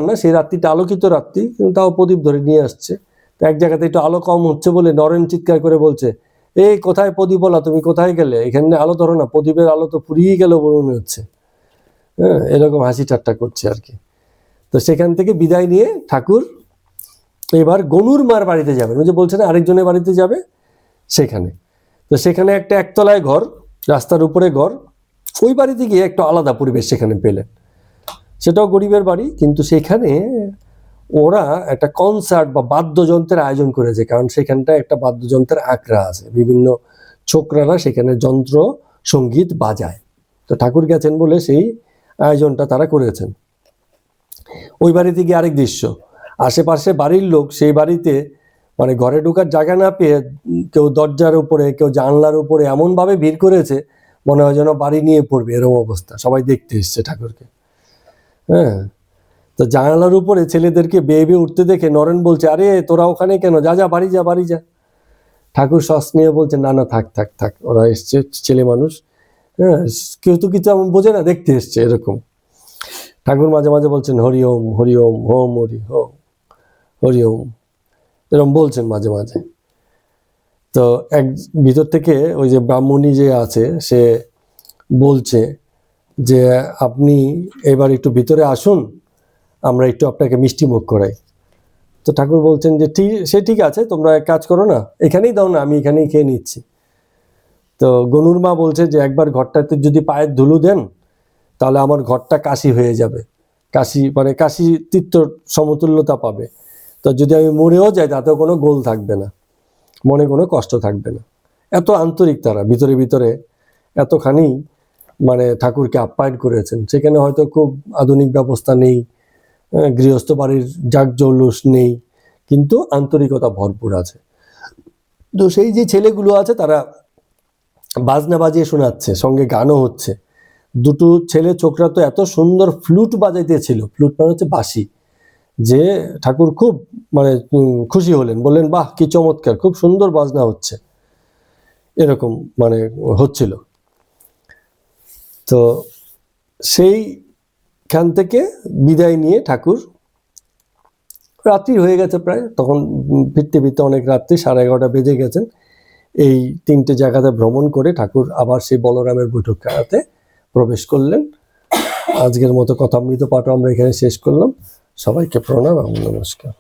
না, সেই রাত্রিটা আলোকিত রাত্রি, কিন্তু তাও প্রদীপ ধরে নিয়ে আসছে। তো এক জায়গাতে একটু আলো কম হচ্ছে বলে নরেন চিৎকার করে বলছে, এই কোথায় প্রদীপ বলা, তুমি কোথায় গেলে, এখানে আলো ধরো না, প্রদীপের আলো তো ফুরিয়ে গেল মনে হচ্ছে। হ্যাঁ, এরকম হাসি ঠাট্টা করছে আর কি। তো সেখান থেকে বিদায় নিয়ে ঠাকুর এবার গনুর মার বাড়িতে যাবেন, ওই যে বলছেন আরেকজনের বাড়িতে যাবে, সেখানে। তো সেখানে একটা একতলায় ঘর, রাস্তার উপরে ঘর, ওই বাড়িতে গিয়ে একটু আলাদা পরিবেশ সেখানে পেলেন। সেটাও গরিবের বাড়ি, কিন্তু সেখানে ওরা একটা কনসার্ট বা বাদ্যযন্ত্রের আয়োজন করেছে, কারণ সেখানটায় একটা বাদ্যযন্ত্রের আখড়া আছে, বিভিন্ন ছোকরারা সেখানে যন্ত্র সঙ্গীত বাজায়। তো ঠাকুর গেছেন বলে সেই আয়োজনটা তারা করেছেন। ওই বাড়িতে গিয়ে আরেক দৃশ্য, আশেপাশে বাড়ির লোক সেই বাড়িতে মানে ঘরে ঢোকার জায়গা না পেয়ে কেউ দরজার উপরে, কেউ জানলার উপরে এমনভাবে ভিড় করেছে, মনে হয় যেন বাড়ি নিয়ে পড়বে, এরকম অবস্থা, সবাই দেখতে এসছে ঠাকুরকে। হ্যাঁ, তো জানালার উপরে ছেলেদেরকে বেয়ে বেয়ে উঠতে দেখে নরেন বলছে, আরে তোরা ওখানে কেন, যা যা বাড়ি যা। ঠাকুর শ্বাস নিয়ে বলছে, না না থাক থাক থাক, ওরা এসছে ছেলে মানুষ, হ্যাঁ, কেউ তো কিছু এমন বোঝে না, দেখতে এসছে এরকম। ঠাকুর মাঝে মাঝে বলছেন হরি ওম হরি ওম, হোম হরি হোম, হরি ওম, এরকম বলছেন মাঝে মাঝে। তো এক ভিতর থেকে ওই যে ব্রাহ্মণী যে আছে সে বলছে যে আপনি এবার একটু ভিতরে আসুন, আমরা একটু আপনাকে মিষ্টি মুখ করাই। তো ঠাকুর বলছেন যে ঠিক আছে, তোমরা এক কাজ করো না, এখানেই দাও না, আমি এখানেই খেয়ে নিচ্ছি। তো গনুর মা বলছে যে একবার ঘরটাতে যদি পায়ের ধুলো দেন তাহলে আমার ঘরটা কাশি হয়ে যাবে, কাশি মানে কাশি তীর্থ সমতুল্যতা পাবে। তো যদি আমি মরেও যাই তাতেও কোনো গোল থাকবে না, মনে কোনো কষ্ট থাকবে না। এত আন্তরিক তারা, ভিতরে ভিতরে এতখানি মানে ঠাকুরকে আপ্যায়ন করেছেন। সেখানে হয়তো খুব আধুনিক ব্যবস্থা নেই, গৃহস্থ বাড়ির জাকজৌলুস নেই, কিন্তু আন্তরিকতা ভরপুর আছে। তো সেই যে ছেলেগুলো আছে তারা বাজনা বাজিয়ে শোনাচ্ছে, সঙ্গে গানও হচ্ছে। দুটো ছেলে ছোকরা তো এত সুন্দর ফ্লুট বাজাইতেছিল, ফ্লুট মানে হচ্ছে বাঁশি, যে ঠাকুর খুব মানে খুশি হলেন, বললেন বাহ কি চমৎকার, খুব সুন্দর বাজনা হচ্ছে, এরকম মানে হচ্ছিল। তো সেইখান থেকে বিদায় নিয়ে ঠাকুর, রাত্রি হয়ে গেছে প্রায়, তখন ফিরতে ফিরতে অনেক রাত্রি, 11:30 বেজে গেছেন। এই 3টে জায়গাতে ভ্রমণ করে ঠাকুর আবার সেই বলরামের বৈঠকখানাতে প্রবেশ করলেন। আজকের মতো কথামৃত পাঠ আমরা এখানে শেষ করলাম। সবাইকে প্রণাম এবং নমস্কার।